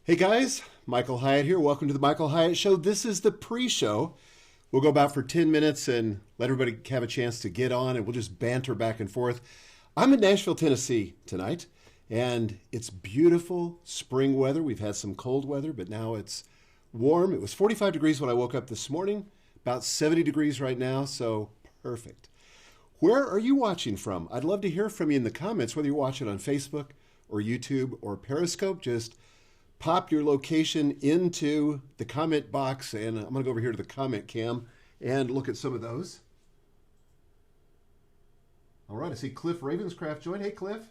Hey guys, Michael Hyatt here. Welcome to the Michael Hyatt Show. This is the pre-show. We'll go about for 10 minutes and let everybody have a chance to get on and we'll just banter back and forth. I'm in Nashville, Tennessee tonight, and it's beautiful spring weather. We've had some cold weather, but now it's warm. It was 45 degrees when I woke up this morning, about 70 degrees right now, so perfect. Where are you watching from? I'd love to hear from you in the comments, whether you're watching on Facebook or YouTube or Periscope. Just pop your location into the comment box, and I'm going to go over here to the comment cam and look at some of those. All right, I see Cliff Ravenscraft join. Hey, Cliff.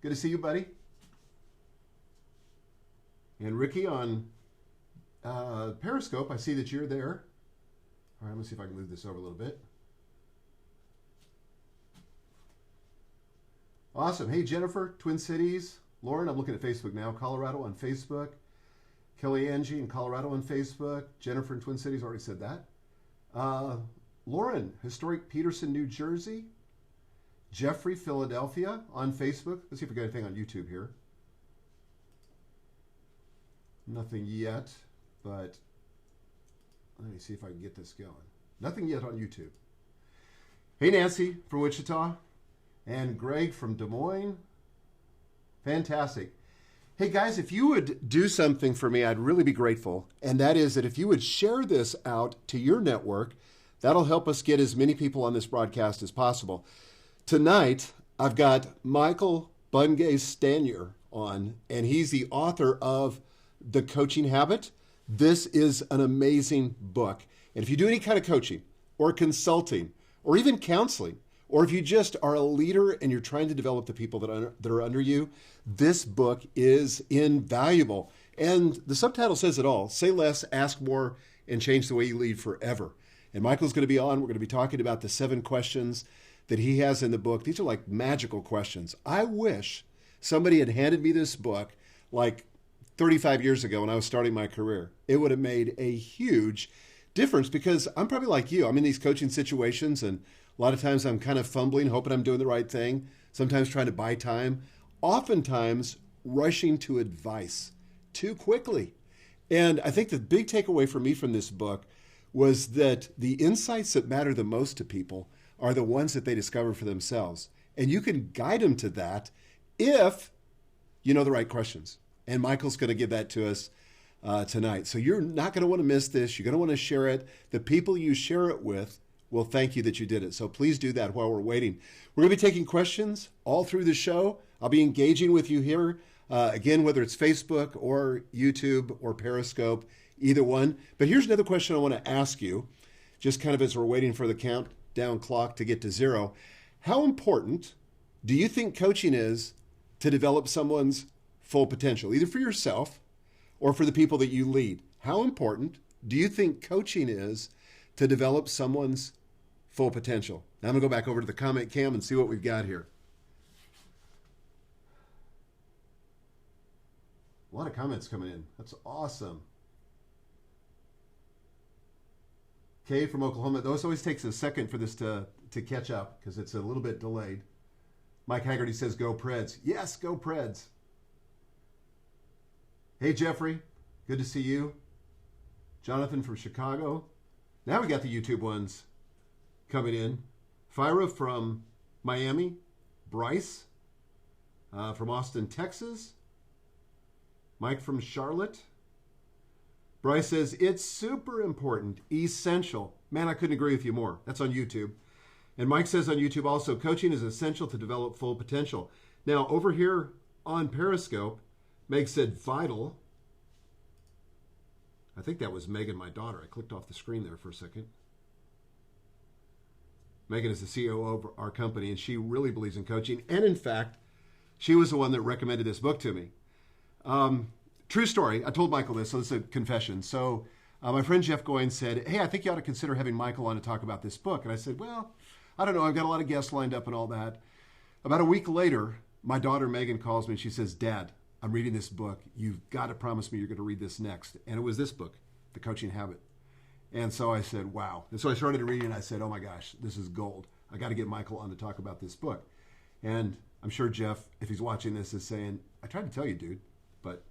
Good to see you, buddy. And Ricky on Periscope, I see that you're there. All right, let me see if I can move this over a little bit. Awesome. Hey, Jennifer, Twin Cities. Lauren, I'm looking at Facebook now. Colorado on Facebook. Kelly Angie in Colorado on Facebook. Jennifer in Twin Cities, already said that. Lauren, historic Peterson, New Jersey. Jeffrey, Philadelphia on Facebook. Let's see if we got anything on YouTube here. Nothing yet, but let me see if I can get this going. Nothing yet on YouTube. Hey, Nancy from Wichita. And Greg from Des Moines. Fantastic. Hey guys, if you would do something for me, I'd really be grateful. And that is that if you would share this out to your network, that'll help us get as many people on this broadcast as possible. Tonight, I've got Michael Bungay Stanier on, and he's the author of The Coaching Habit. This is an amazing book. And if you do any kind of coaching or consulting or even counseling, or if you just are a leader and you're trying to develop the people that are under you, this book is invaluable. And the subtitle says it all. Say less, ask more, and change the way you lead forever. And Michael's going to be on. We're going to be talking about the 7 questions that he has in the book. These are like magical questions. I wish somebody had handed me this book like 35 years ago when I was starting my career. It would have made a huge difference because I'm probably like you. I'm in these coaching situations and a lot of times I'm kind of fumbling, hoping I'm doing the right thing, sometimes trying to buy time, oftentimes rushing to advice too quickly. And I think the big takeaway for me from this book was that the insights that matter the most to people are the ones that they discover for themselves. And you can guide them to that if you know the right questions. And Michael's going to give that to us tonight. So you're not going to want to miss this. You're going to want to share it. The people you share it with will thank you that you did it. So please do that while we're waiting. We're going to be taking questions all through the show. I'll be engaging with you here. Again, whether it's Facebook or YouTube or Periscope, either one. But here's another question I want to ask you, just kind of as we're waiting for the countdown clock to get to 0. How important do you think coaching is to develop someone's full potential, either for yourself or for the people that you lead? How important do you think coaching is to develop someone's full potential? Now I'm going to go back over to the comment cam and see what we've got here. A lot of comments coming in. That's awesome. Kay from Oklahoma. This always takes a second for this to catch up because it's a little bit delayed. Mike Haggerty says, go Preds. Yes, go Preds. Hey, Jeffrey. Good to see you. Jonathan from Chicago. Now we got the YouTube ones coming in. Fyra from Miami. Bryce from Austin, Texas. Mike from Charlotte. Bryce says, it's super important, essential. Man, I couldn't agree with you more. That's on YouTube. And Mike says on YouTube also, coaching is essential to develop full potential. Now, over here on Periscope, Meg said vital. I think that was Megan, my daughter. I clicked off the screen there for a second. Megan is the COO of our company, and she really believes in coaching. And in fact, she was the one that recommended this book to me. True story. I told Michael this, so this is a confession. So my friend Jeff Goins said, hey, I think you ought to consider having Michael on to talk about this book. And I said, well, I don't know. I've got a lot of guests lined up and all that. About a week later, my daughter Megan calls me and she says, Dad, I'm reading this book. You've got to promise me you're going to read this next. And it was this book, The Coaching Habit. And so I said, wow. And so I started reading and I said, oh my gosh, this is gold. I got to get Michael on to talk about this book. And I'm sure Jeff, if he's watching this, is saying, I tried to tell you, dude, but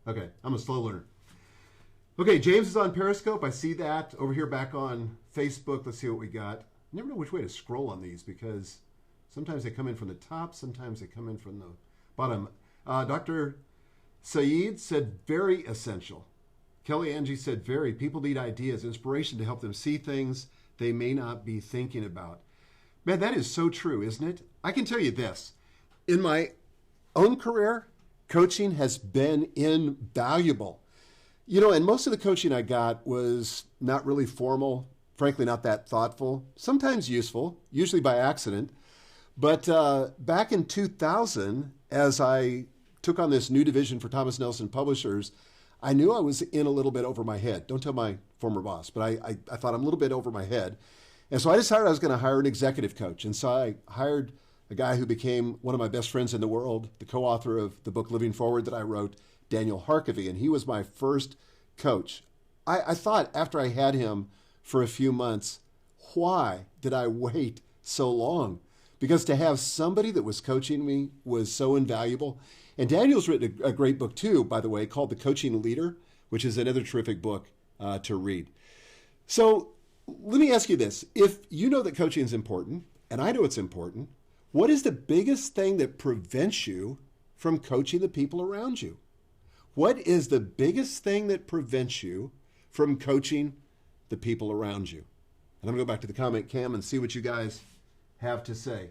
Okay, I'm a slow learner. Okay, James is on Periscope. I see that. Over here back on Facebook, let's see what we got. I never know which way to scroll on these because sometimes they come in from the top, sometimes they come in from the bottom. Dr. Saeed said very essential. Kelly Angie said very. People need ideas, inspiration to help them see things they may not be thinking about. Man, that is so true, isn't it? I can tell you this. In my own career, coaching has been invaluable. You know, and most of the coaching I got was not really formal, frankly, not that thoughtful, sometimes useful, usually by accident. But back in 2000, as I took on this new division for Thomas Nelson Publishers, I knew I was in a little bit over my head. Don't tell my former boss, but I thought I'm a little bit over my head. And so I decided I was going to hire an executive coach. And so I hired a guy who became one of my best friends in the world, the co-author of the book Living Forward that I wrote, Daniel Harkavy, and he was my first coach. I thought after I had him for a few months, why did I wait so long? Because to have somebody that was coaching me was so invaluable. And Daniel's written a great book too, by the way, called The Coaching Leader, which is another terrific book to read. So let me ask you this. If you know that coaching is important, and I know it's important, what is the biggest thing that prevents you from coaching the people around you? What is the biggest thing that prevents you from coaching the people around you? And I'm going to go back to the comment cam and see what you guys have to say.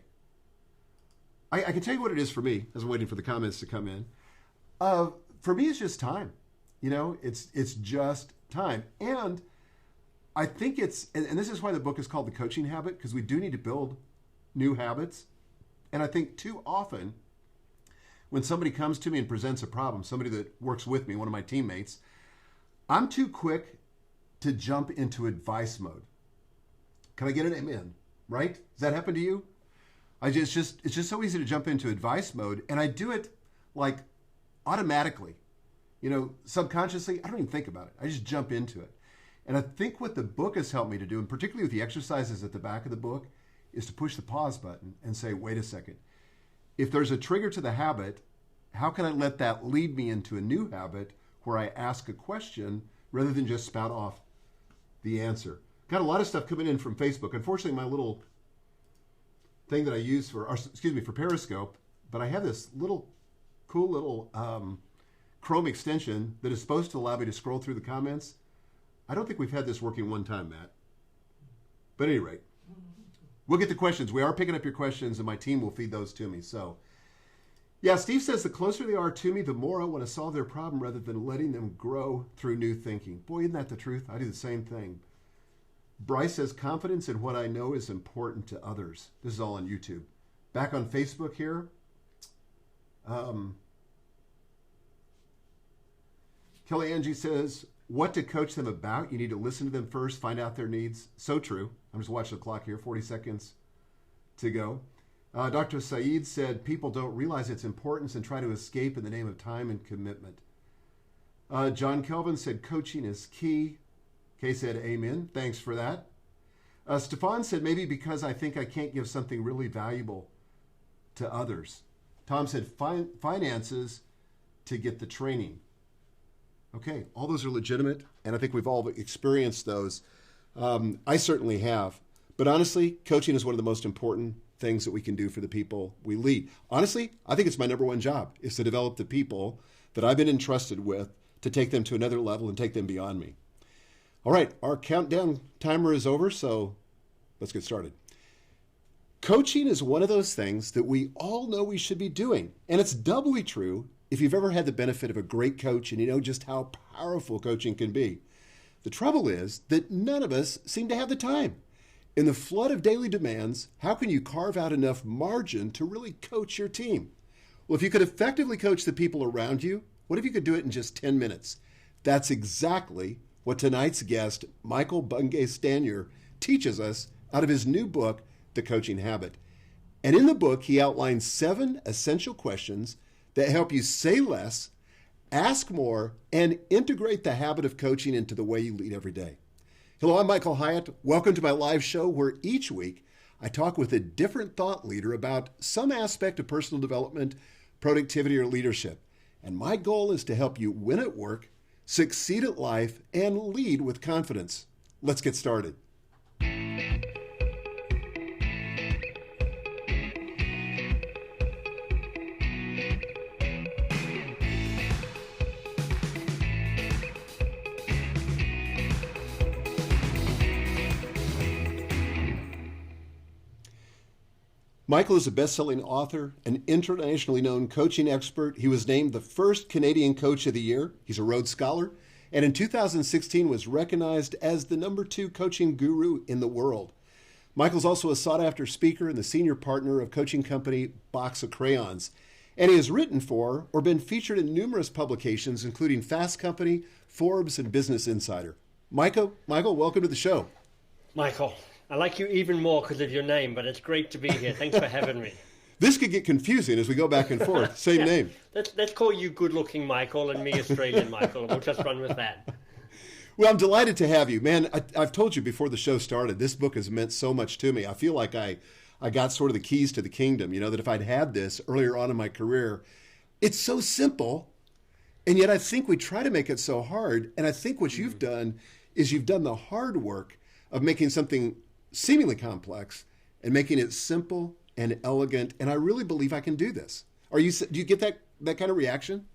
I can tell you what it is for me as I'm waiting for the comments to come in. For me, it's just time. You know, it's just time. And I think and this is why the book is called The Coaching Habit, because we do need to build new habits. And I think too often, when somebody comes to me and presents a problem, somebody that works with me, one of my teammates, I'm too quick to jump into advice mode. Can I get an amen? Right? Does that happen to you? It's just so easy to jump into advice mode, and I do it like automatically. You know, subconsciously, I don't even think about it. I just jump into it. And I think what the book has helped me to do, and particularly with the exercises at the back of the book, is to push the pause button and say, wait a second. If there's a trigger to the habit, how can I let that lead me into a new habit where I ask a question rather than just spout off the answer? Got a lot of stuff coming in from Facebook. Unfortunately, my little thing that I use for Periscope, but I have this cool little Chrome extension that is supposed to allow me to scroll through the comments. I don't think we've had this working one time, Matt. But at any rate, we'll get the questions. We are picking up your questions, and my team will feed those to me. So, yeah, Steve says the closer they are to me, the more I want to solve their problem rather than letting them grow through new thinking. Boy, isn't that the truth? I do the same thing. Bryce says confidence in what I know is important to others. This is all on YouTube. Back on Facebook here. Kelly Angie says, what to coach them about? You need to listen to them first, find out their needs. So true. I'm just watching the clock here, 40 seconds to go. Dr. Saeed said, people don't realize its importance and try to escape in the name of time and commitment. John Kelvin said, coaching is key. Kay said, amen. Thanks for that. Stefan said, maybe because I think I can't give something really valuable to others. Tom said, finances to get the training. Okay, all those are legitimate, and I think we've all experienced those. I certainly have. But honestly, coaching is one of the most important things that we can do for the people we lead. Honestly, I think it's my number one job, is to develop the people that I've been entrusted with to take them to another level and take them beyond me. All right, our countdown timer is over, so let's get started. Coaching is one of those things that we all know we should be doing, and it's doubly true if you've ever had the benefit of a great coach and you know just how powerful coaching can be. The trouble is that none of us seem to have the time. In the flood of daily demands, how can you carve out enough margin to really coach your team? Well, if you could effectively coach the people around you, what if you could do it in just 10 minutes? That's exactly what tonight's guest, Michael Bungay Stanier, teaches us out of his new book, The Coaching Habit. And in the book, he outlines 7 essential questions that help you say less, ask more, and integrate the habit of coaching into the way you lead every day. Hello, I'm Michael Hyatt. Welcome to my live show where each week I talk with a different thought leader about some aspect of personal development, productivity, or leadership. and my goal is to help you win at work, succeed at life, and lead with confidence. Let's get started. Michael is a best-selling author, an internationally known coaching expert. He was named the first Canadian Coach of the Year. He's a Rhodes Scholar, and in 2016 was recognized as the #2 coaching guru in the world. Michael's also a sought-after speaker and the senior partner of coaching company Box of Crayons, and he has written for or been featured in numerous publications, including Fast Company, Forbes, and Business Insider. Michael, welcome to the show. Michael, I like you even more because of your name, but it's great to be here. Thanks for having me. This could get confusing as we go back and forth. Same name. Let's call you good-looking Michael and me Australian Michael, and we'll just run with that. Well, I'm delighted to have you. Man, I've told you before the show started, this book has meant so much to me. I feel like I got sort of the keys to the kingdom, that if I'd had this earlier on in my career, it's so simple, and yet I think we try to make it so hard. And I think what you've done is you've done the hard work of making something seemingly complex and making it simple and elegant. And I really believe I can do this. Do you get that kind of reaction?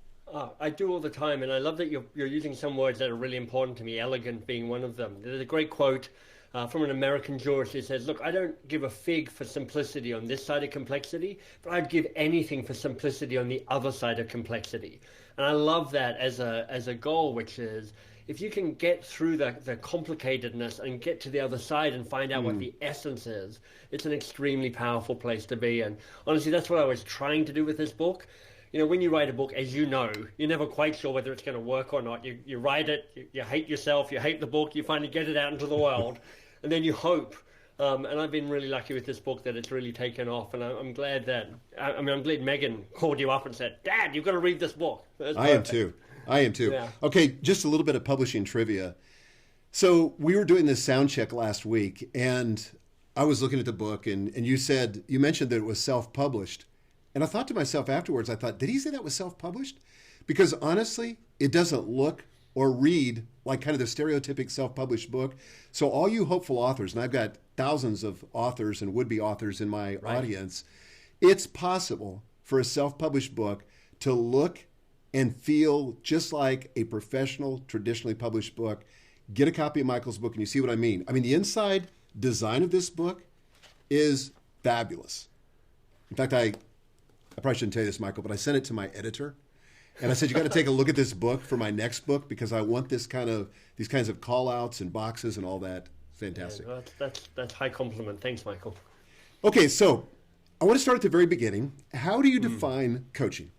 I do all the time, and I love that you're using some words that are really important to me, elegant being one of them. There's a great quote from an American jurist who says, look, I don't give a fig for simplicity on this side of complexity, but I'd give anything for simplicity on the other side of complexity. And I love that as a goal, which is, if you can get through the complicatedness and get to the other side and find out what the essence is, it's an extremely powerful place to be. And honestly, that's what I was trying to do with this book. When you write a book, as you know, you're never quite sure whether it's going to work or not. You write it, you hate yourself, you hate the book, you finally get it out into the world, and then you hope. And I've been really lucky with this book that it's really taken off. And I'm glad that, I'm glad Megan called you up and said, Dad, you've got to read this book. I am too. Yeah. Okay, just a little bit of publishing trivia. So we were doing this sound check last week, and I was looking at the book, and you mentioned that it was self-published. And I thought to myself afterwards, did he say that was self-published? Because honestly, it doesn't look or read like kind of the stereotypic self-published book. So all you hopeful authors, and I've got thousands of authors and would-be authors in my audience, it's possible for a self-published book to look and feel just like a professional, traditionally published book. Get a copy of Michael's book and you see what I mean. The inside design of this book is fabulous. In fact, I probably shouldn't tell you this, Michael, but I sent it to my editor. And I said, you got to take a look at this book for my next book because I want these kinds of call-outs and boxes and all that. Fantastic. Yeah, that's high compliment. Thanks, Michael. Okay, so I want to start at the very beginning. How do you define coaching?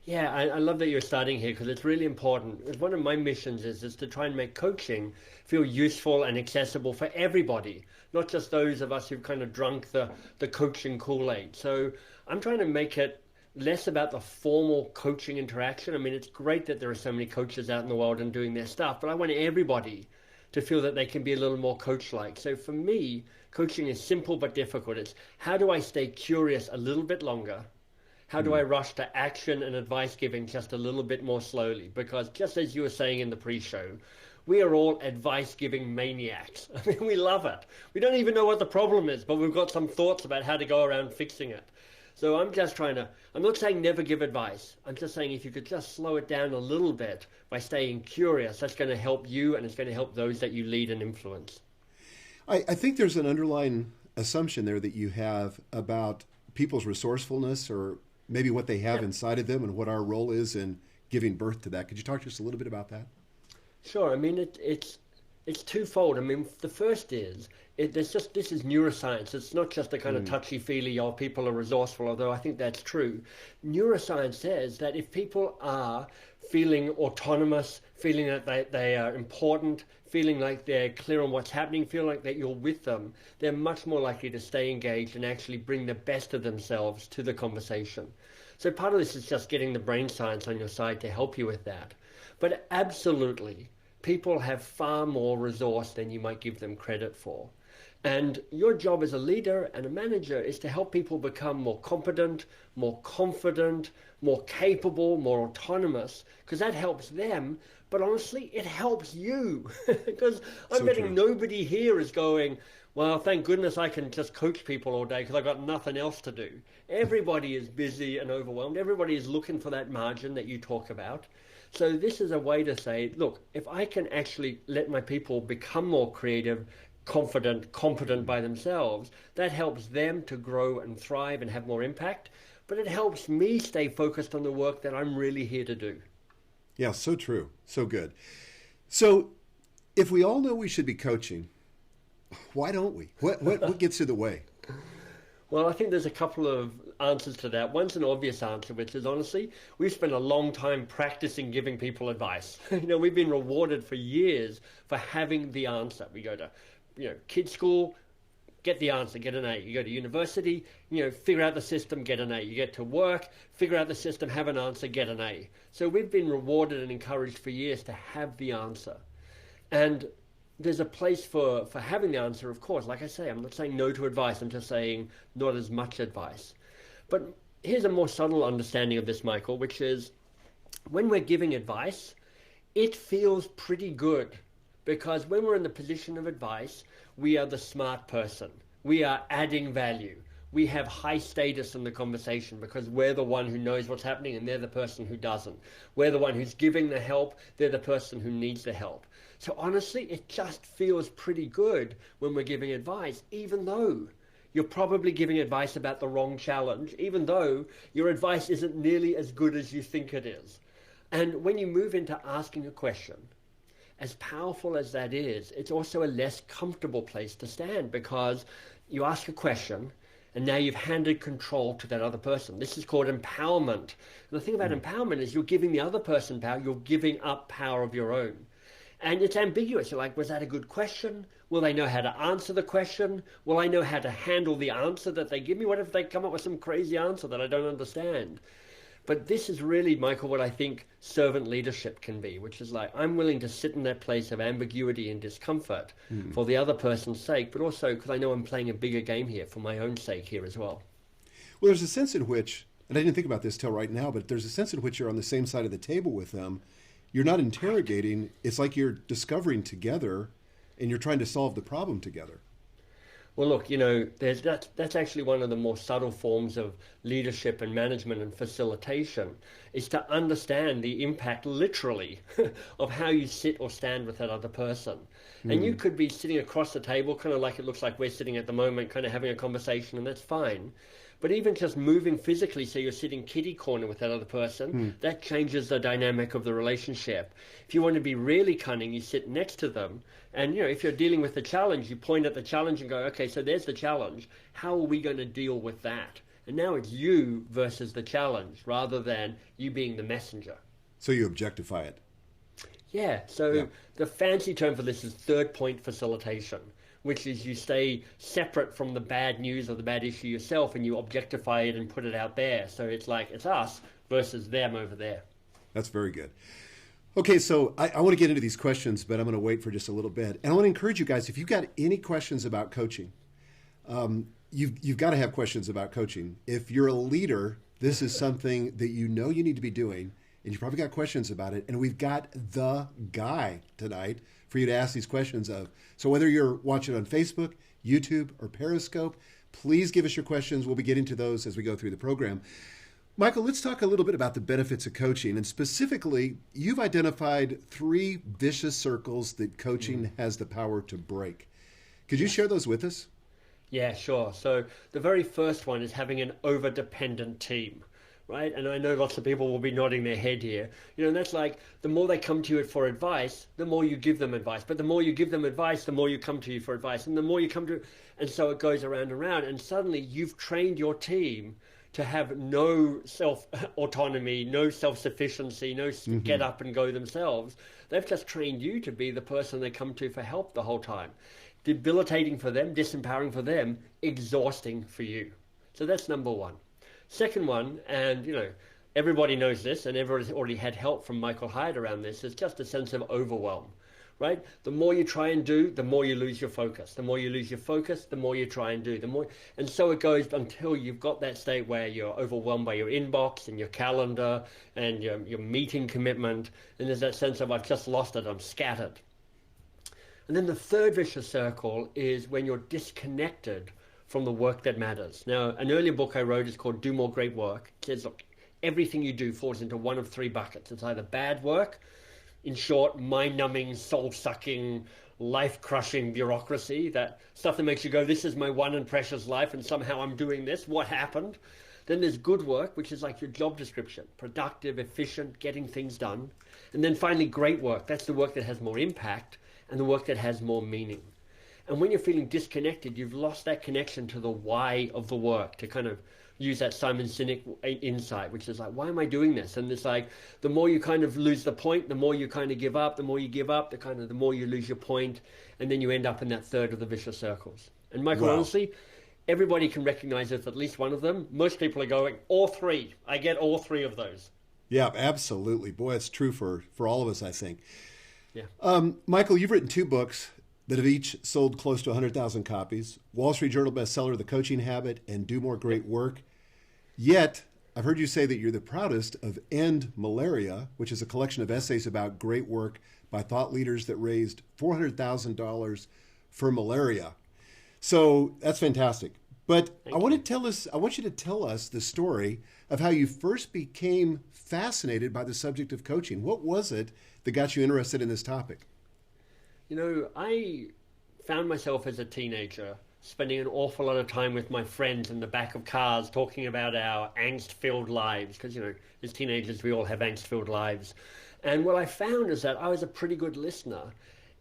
Yeah, I love that you're starting here because it's really important. One of my missions is to try and make coaching feel useful and accessible for everybody, not just those of us who've kind of drunk the coaching Kool-Aid. So I'm trying to make it less about the formal coaching interaction. It's great that there are so many coaches out in the world and doing their stuff, but I want everybody to feel that they can be a little more coach-like. So for me, coaching is simple but difficult. It's how do I stay curious a little bit longer? How do I rush to action and advice giving just a little bit more slowly? Because just as you were saying in the pre-show, we are all advice giving maniacs. We love it. We don't even know what the problem is, but we've got some thoughts about how to go around fixing it. So I'm not saying never give advice. I'm just saying if you could just slow it down a little bit by staying curious, that's going to help you and it's going to help those that you lead and influence. I think there's an underlying assumption there that you have about people's resourcefulness or maybe what they have inside of them and what our role is in giving birth to that. Could you talk to us a little bit about that? Sure. It's twofold. The first is, this is neuroscience. It's not just a kind of touchy-feely, people are resourceful, although I think that's true. Neuroscience says that if people are feeling autonomous, feeling that they are important, feeling like they're clear on what's happening, feeling like that you're with them, they're much more likely to stay engaged and actually bring the best of themselves to the conversation. So part of this is just getting the brain science on your side to help you with that. But absolutely, people have far more resource than you might give them credit for. And your job as a leader and a manager is to help people become more competent, more confident, more capable, more autonomous, because that helps them. But honestly, it helps you. Because I'm betting nobody here is going, well, thank goodness I can just coach people all day because I've got nothing else to do. Everybody is busy and overwhelmed. Everybody is looking for that margin that you talk about. So this is a way to say, look, if I can actually let my people become more creative, confident, competent by themselves, that helps them to grow and thrive and have more impact. But it helps me stay focused on the work that I'm really here to do. Yeah, so true. So good. So if we all know we should be coaching, why don't we? What gets in the way? Well, I think there's a couple of answers to that. One's an obvious answer, which is honestly, we've spent a long time practicing giving people advice. We've been rewarded for years for having the answer. We go to, kids school, get the answer, get an A. You go to university, figure out the system, get an A. You get to work, figure out the system, have an answer, get an A. So we've been rewarded and encouraged for years to have the answer. And there's a place for having the answer, of course. Like I say, I'm not saying no to advice. I'm just saying not as much advice. But here's a more subtle understanding of this, Michael, which is when we're giving advice, it feels pretty good. Because when we're in the position of advice, we are the smart person. We are adding value. We have high status in the conversation because we're the one who knows what's happening and they're the person who doesn't. We're the one who's giving the help. They're the person who needs the help. So honestly, it just feels pretty good when we're giving advice, even though you're probably giving advice about the wrong challenge, even though your advice isn't nearly as good as you think it is. And when you move into asking a question, as powerful as that is, it's also a less comfortable place to stand because you ask a question and now you've handed control to that other person. This is called empowerment. And the thing about empowerment is you're giving the other person power, you're giving up power of your own. And it's ambiguous. You're like, was that a good question? Will they know how to answer the question? Will I know how to handle the answer that they give me? What if they come up with some crazy answer that I don't understand? But this is really, Michael, what I think servant leadership can be, which is like, I'm willing to sit in that place of ambiguity and discomfort for the other person's sake, but also because I know I'm playing a bigger game here for my own sake here as well. Well, there's a sense in which, and I didn't think about this till right now, but there's a sense in which you're on the same side of the table with them. You're not interrogating. It's like you're discovering together and you're trying to solve the problem together. Well, look, that's actually one of the more subtle forms of leadership and management and facilitation is to understand the impact literally of how you sit or stand with that other person. And you could be sitting across the table, kind of like it looks like we're sitting at the moment, kind of having a conversation, and that's fine. But even just moving physically, so you're sitting kitty corner with that other person, that changes the dynamic of the relationship. If you want to be really cunning, you sit next to them. And, if you're dealing with the challenge, you point at the challenge and go, okay, so there's the challenge. How are we going to deal with that? And now it's you versus the challenge rather than you being the messenger. So you objectify it. Yeah. So the fancy term for this is third point facilitation, which is you stay separate from the bad news or the bad issue yourself and you objectify it and put it out there. So it's like it's us versus them over there. That's very good. Okay, so I want to get into these questions, but I'm going to wait for just a little bit. And I want to encourage you guys, if you've got any questions about coaching, you've got to have questions about coaching. If you're a leader, this is something that you need to be doing, and you've probably got questions about it. And we've got the guy tonight for you to ask these questions of. So whether you're watching on Facebook, YouTube, or Periscope, please give us your questions. We'll be getting to those as we go through the program. Michael, let's talk a little bit about the benefits of coaching. And specifically, you've identified 3 vicious circles that coaching has the power to break. Could you share those with us? Yeah, sure. So the very first one is having an over-dependent team. Right? And I know lots of people will be nodding their head here. And that's like the more they come to you for advice, the more you give them advice. But the more you give them advice, the more you come to you for advice. And the more you come to, and so it goes around and around. And suddenly you've trained your team to have no self-autonomy, no self-sufficiency, no get up and go themselves. They've just trained you to be the person they come to for help the whole time. Debilitating for them, disempowering for them, exhausting for you. So that's number one. Second one, and everybody knows this, and everybody's already had help from Michael Hyatt around this, is just a sense of overwhelm, right? The more you try and do, the more you lose your focus. The more you lose your focus, the more you try and do. And so it goes until you've got that state where you're overwhelmed by your inbox and your calendar and your meeting commitment, and there's that sense of, I've just lost it, I'm scattered. And then the third vicious circle is when you're disconnected from the work that matters. Now, an earlier book I wrote is called Do More Great Work. It says, look, everything you do falls into one of three buckets. It's either bad work, in short, mind-numbing, soul-sucking, life-crushing bureaucracy, that stuff that makes you go, this is my one and precious life, and somehow I'm doing this. What happened? Then there's good work, which is like your job description, productive, efficient, getting things done. And then finally, great work. That's the work that has more impact and the work that has more meaning. And when you're feeling disconnected, you've lost that connection to the why of the work, to kind of use that Simon Sinek insight, which is like, why am I doing this? And it's like, the more you kind of lose the point, the more you kind of give up, the more you give up, the more you lose your point, and then you end up in that third of the vicious circles. And Michael, honestly, everybody can recognize it, at least one of them. Most people are going, all three. I get all three of those. Yeah, absolutely. Boy, it's true for all of us, I think. Yeah. Michael, you've written 2 books that have each sold close to 100,000 copies. Wall Street Journal bestseller, The Coaching Habit, and Do More Great Work. Yet, I've heard you say that you're the proudest of End Malaria, which is a collection of essays about great work by thought leaders that raised $400,000 for malaria. So that's fantastic. But I want you to tell us the story of how you first became fascinated by the subject of coaching. What was it that got you interested in this topic? You know, I found myself as a teenager spending an awful lot of time with my friends in the back of cars talking about our angst-filled lives, because, you know, as teenagers we all have angst-filled lives. And what I found is that I was a pretty good listener.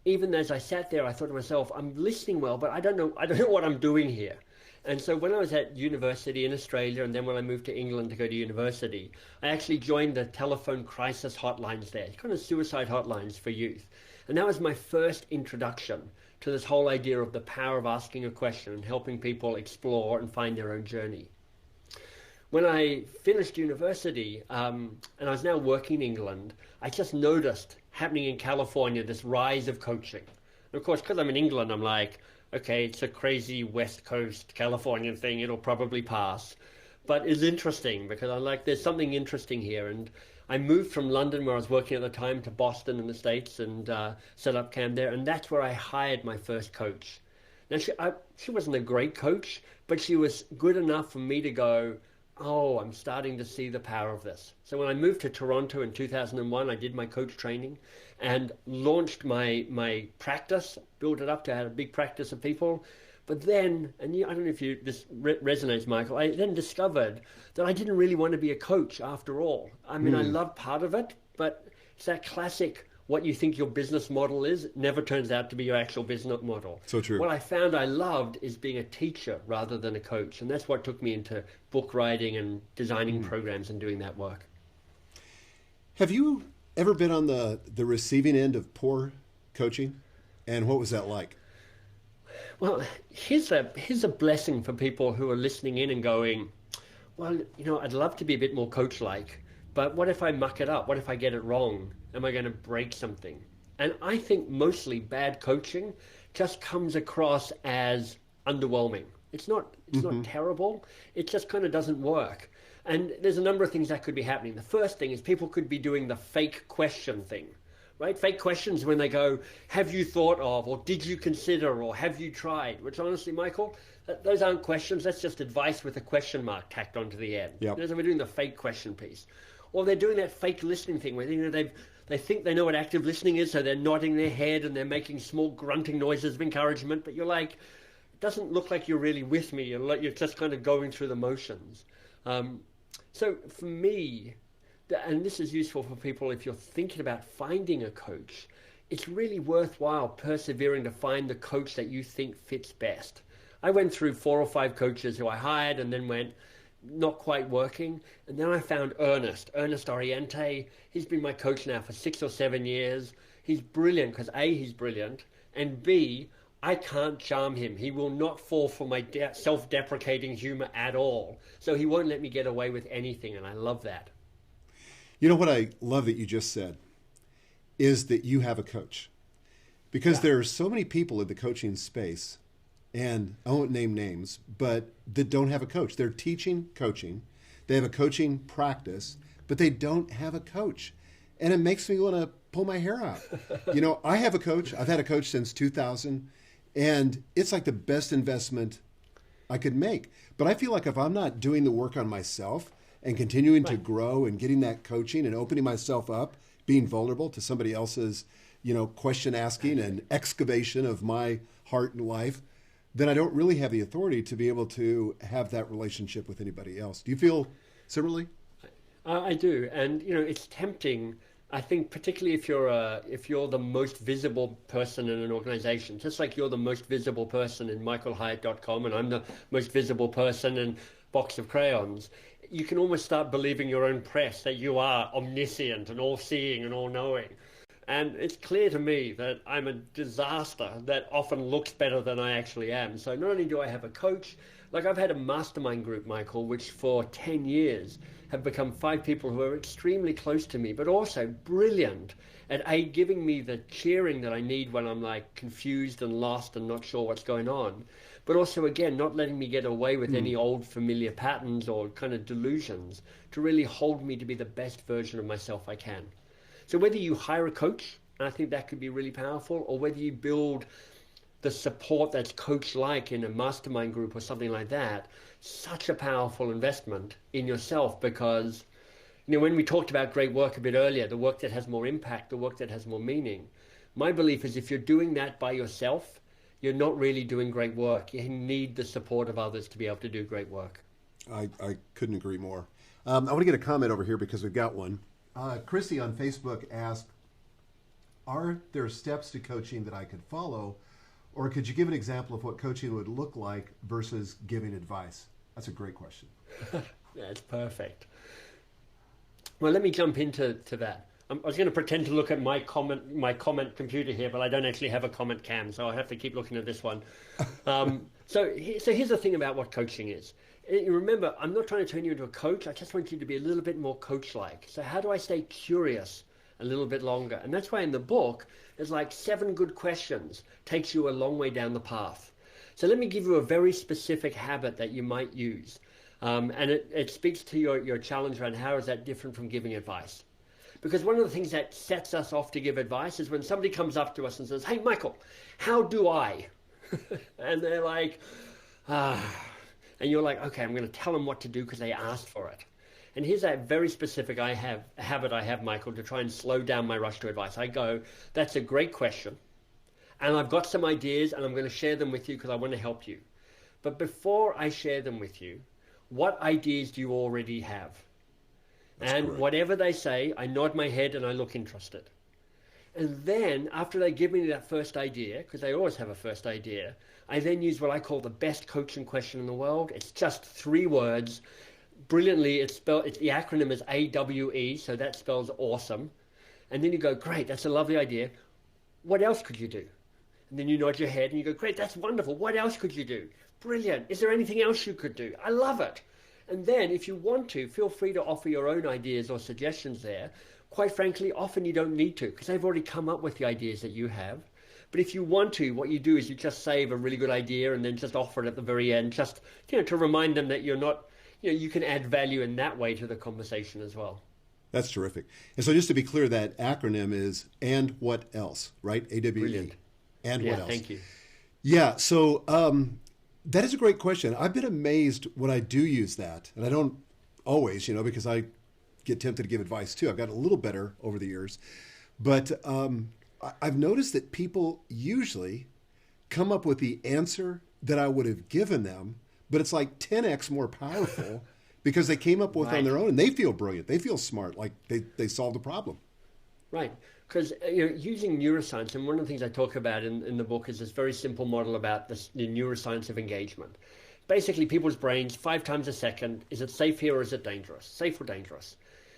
Even as I sat there, I thought to myself, I'm listening well, but I don't know what I'm doing here. And so when I was at university in Australia, and then when I moved to England to go to university, I actually joined the telephone crisis hotlines there, kind of suicide hotlines for youth. And that was my first introduction to this whole idea of the power of asking a question and helping people explore and find their own journey. When I finished university, and I was now working in England, I just noticed happening in California this rise of coaching. And of course, because I'm in England, I'm like, okay, it's a crazy West Coast Californian thing, it'll probably pass. But it's interesting because I'm like, there's something interesting here. And I moved from London, where I was working at the time, to Boston in the States and set up camp there. And that's where I hired my first coach. Now, she wasn't a great coach, but she was good enough for me to go, oh, I'm starting to see the power of this. So when I moved to Toronto in 2001, I did my coach training and launched my practice, built it up to have a big practice of people. But then, and I don't know if this resonates, Michael, I then discovered that I didn't really want to be a coach after all. I mean, I love part of it, but it's that classic, what you think your business model is never turns out to be your actual business model. So true. What I found I loved is being a teacher rather than a coach. And that's what took me into book writing and designing programs and doing that work. Have you ever been on the receiving end of poor coaching? And what was that like? Well, here's a blessing for people who are listening in and going, well, you know, I'd love to be a bit more coach-like, but what if I muck it up? What if I get it wrong? Am I going to break something? And I think mostly bad coaching just comes across as underwhelming. It's not terrible. It just kind of doesn't work. And there's a number of things that could be happening. The first thing is people could be doing the fake question thing. Right? Fake questions when they go, have you thought of, or did you consider, or have you tried? Which honestly, Michael, those aren't questions. That's just advice with a question mark tacked onto the end. Yep. So we're doing the fake question piece. Or they're doing that fake listening thing where, you know, they think they know what active listening is, so they're nodding their head and they're making small grunting noises of encouragement, but you're like, it doesn't look like you're really with me. You're just kind of going through the motions. So for me, and this is useful for people if you're thinking about finding a coach, it's really worthwhile persevering to find the coach that you think fits best. I went through 4 or 5 coaches who I hired and then went, not quite working. And then I found Ernest Oriente. He's been my coach now for 6 or 7 years. He's brilliant because A, he's brilliant, and B, I can't charm him. He will not fall for my self-deprecating humor at all. So he won't let me get away with anything, and I love that. You know what I love that you just said is that you have a coach. Because there are so many people in the coaching space, and I won't name names, but that don't have a coach. They're teaching coaching. They have a coaching practice, but they don't have a coach. And it makes me want to pull my hair out. I have a coach. I've had a coach since 2000, and it's like the best investment I could make. But I feel like if I'm not doing the work on myself and continuing to grow and getting that coaching and opening myself up, being vulnerable to somebody else's, question asking and excavation of my heart and life, then I don't really have the authority to be able to have that relationship with anybody else. Do you feel similarly? I do, and it's tempting. I think particularly if you're the most visible person in an organization, just like you're the most visible person in michaelhyatt.com and I'm the most visible person in Box of Crayons, you can almost start believing your own press that you are omniscient and all-seeing and all-knowing. And it's clear to me that I'm a disaster that often looks better than I actually am. So not only do I have a coach, like I've had a mastermind group, Michael, which for 10 years have become 5 people who are extremely close to me, but also brilliant at giving me the cheering that I need when I'm like confused and lost and not sure what's going on. But also, again, not letting me get away with any old familiar patterns or kind of delusions to really hold me to be the best version of myself I can. So whether you hire a coach, and I think that could be really powerful, or whether you build the support that's coach-like in a mastermind group or something like that, such a powerful investment in yourself because, when we talked about great work a bit earlier, the work that has more impact, the work that has more meaning, my belief is if you're doing that by yourself, you're not really doing great work. You need the support of others to be able to do great work. I couldn't agree more. I want to get a comment over here because we've got one. Chrissy on Facebook asked, are there steps to coaching that I could follow? Or could you give an example of what coaching would look like versus giving advice? That's a great question. That's perfect. Well, let me jump into that. I was going to pretend to look at my comment computer here, but I don't actually have a comment cam, so I have to keep looking at this one. So here's the thing about what coaching is. You remember, I'm not trying to turn you into a coach. I just want you to be a little bit more coach-like. So how do I stay curious a little bit longer? And that's why in the book, there's like 7 good questions. Takes you a long way down the path. So let me give you a very specific habit that you might use. And it speaks to your challenge around how is that different from giving advice. Because one of the things that sets us off to give advice is when somebody comes up to us and says, hey, Michael, how do I? And they're like, and you're like, okay, I'm going to tell them what to do because they asked for it. And here's a very specific habit I have, Michael, to try and slow down my rush to advice. I go, that's a great question. And I've got some ideas and I'm going to share them with you because I want to help you. But before I share them with you, what ideas do you already have? That's and correct. Whatever they say, I nod my head and I look interested. And then after they give me that first idea, because they always have a first idea, I then use what I call the best coaching question in the world. It's just 3 words. Brilliantly, the acronym is AWE, so that spells awesome. And then you go, great, that's a lovely idea. What else could you do? And then you nod your head and you go, great, that's wonderful. What else could you do? Brilliant. Is there anything else you could do? I love it. And then if you want to, feel free to offer your own ideas or suggestions there. Quite frankly, often you don't need to because they've already come up with the ideas that you have. But if you want to, what you do is you just save a really good idea and then just offer it at the very end, just to remind them that you're not, you can add value in that way to the conversation as well. That's terrific. And so just to be clear, that acronym is and what else, right? AWE. Brilliant. And what else? Thank you. Yeah, so that is a great question. I've been amazed when I do use that. And I don't always, because I get tempted to give advice too. I've gotten a little better over the years. But I've noticed that people usually come up with the answer that I would have given them, but it's like 10x more powerful because they came up with it on their own and they feel brilliant. They feel smart, like they solved the problem. Right. Because using neuroscience, and one of the things I talk about in the book is this very simple model about the neuroscience of engagement. Basically, people's brains, 5 times a second, is it safe here or is it dangerous? Safe or dangerous?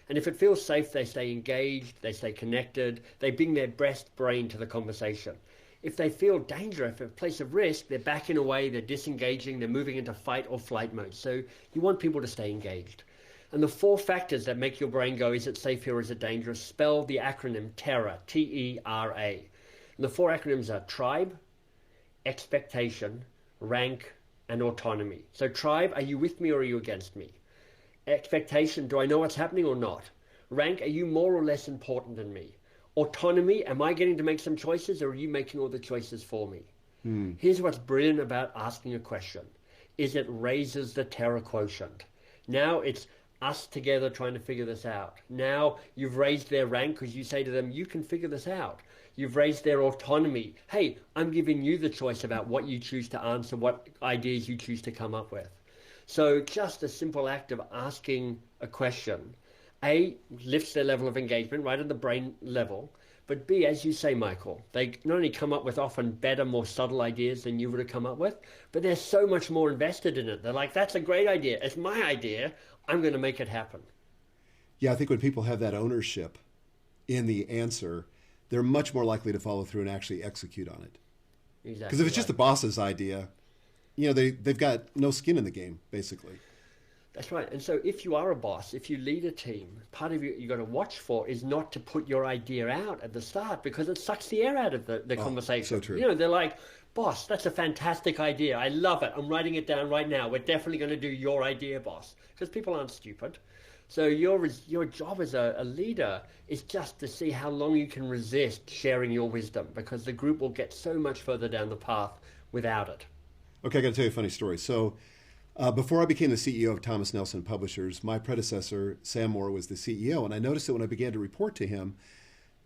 And if it feels safe, they stay engaged, they stay connected, they bring their best brain to the conversation. If they feel danger, if it's a place of risk, they're backing away, they're disengaging, they're moving into fight or flight mode. So you want people to stay engaged. And the 4 factors that make your brain go, is it safe here or is it dangerous, spell the acronym TERRA, T-E-R-A. And the four acronyms are tribe, expectation, rank, and autonomy. So tribe, are you with me or are you against me? Expectation, do I know what's happening or not? Rank, are you more or less important than me? Autonomy, am I getting to make some choices or are you making all the choices for me? Here's what's brilliant about asking a question, is it raises the terror quotient. Now it's us together trying to figure this out. Now you've raised their rank because you say to them, you can figure this out. You've raised their autonomy. Hey, I'm giving you the choice about what you choose to answer, what ideas you choose to come up with. So just a simple act of asking a question, A, lifts their level of engagement right at the brain level, but B, as you say, Michael, they not only come up with often better, more subtle ideas than you would have come up with, but they're so much more invested in it. They're like, that's a great idea. It's my idea. I'm going to make it happen. Yeah, I think when people have that ownership in the answer, they're much more likely to follow through and actually execute on it. Exactly. Because if it's just the boss's idea, they've got no skin in the game, basically. That's right. And so if you are a boss, if you lead a team, part of you got to watch for is not to put your idea out at the start because it sucks the air out of the conversation. So true. They're like, boss, that's a fantastic idea. I love it. I'm writing it down right now. We're definitely going to do your idea, boss. Because people aren't stupid. So your job as a leader is just to see how long you can resist sharing your wisdom because the group will get so much further down the path without it. Okay, I got to tell you a funny story. So before I became the CEO of Thomas Nelson Publishers, my predecessor, Sam Moore, was the CEO. And I noticed that when I began to report to him,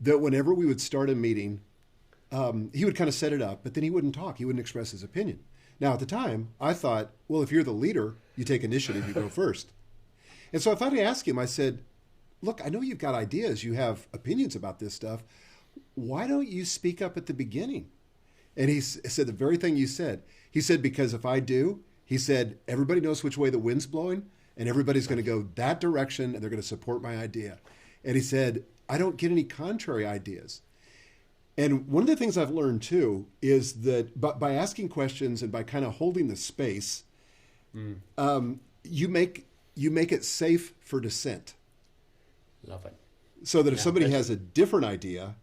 that whenever we would start a meeting, he would kind of set it up, but then he wouldn't talk. He wouldn't express his opinion. Now, at the time, I thought, well, if you're the leader, you take initiative, you go first. And so I finally asked him, I said, look, I know you've got ideas, you have opinions about this stuff. Why don't you speak up at the beginning? And he said the very thing you said. He said, because if I do, he said, everybody knows which way the wind's blowing, and everybody's going to go that direction, and they're going to support my idea. And he said, I don't get any contrary ideas. And one of the things I've learned, too, is that by asking questions and by kind of holding the space, you make it safe for dissent. Love it. So that if somebody has a different idea,